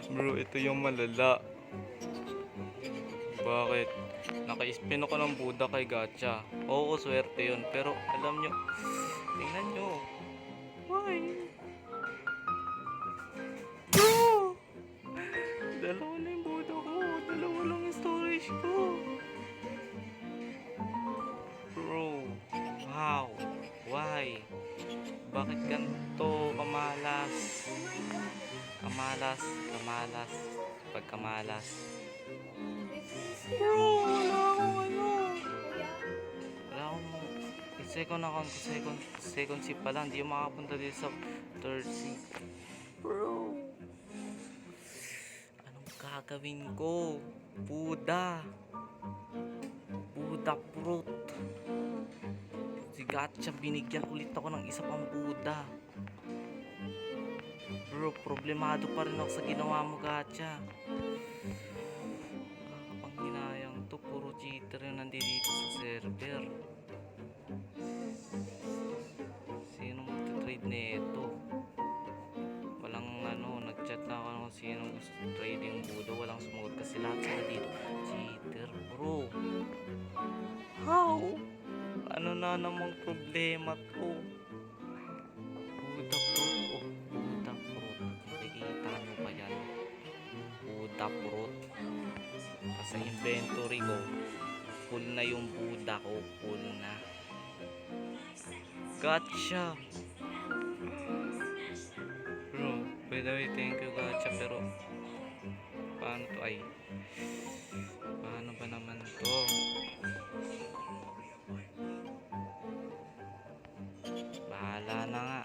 Bro, ito yung malala. Bakit? Naka-spin ako ng Buddha kay Gacha. Oo, swerte yun. Pero alam nyo, tingnan nyo. Why? Bro! Dalawa na yung Buddha ko. Dalawa lang yung storage ko. Bro, wow. Why? Bakit ganito kamalas? Kamalas, kamalas, pagkamalas. Bro, wala akong ano. Wala akong second account ko, second seat pa lang. Hindi yung makapunta dito sa third seat. Bro, anong gagawin ko? Buddha. Buddha fruit. Si Gacha, binigyan ulit ako ng isa pang Buddha. Bro, problemado pa rin ako sa ginawa mo, Gacha. Nakakapanghinayang to, puro cheater yung nandito sa server. Sino magte-trade nito? Walang ano, nag-chat na ako kung sino gusto trading Budo. Walang sumagot kasi lahat sila dito. Cheater, bro. How? Ano na namang problema to? Buddha fruit, oh. Buddha fruit. Nakikita nyo ba yan? Buddha fruit. Kasi inventory ko, full na yung Buddha ko. Full na. Gotcha! Bro, by the way, thank you Gacha, pero paano to ay? Paano ba naman to? Bahala na nga.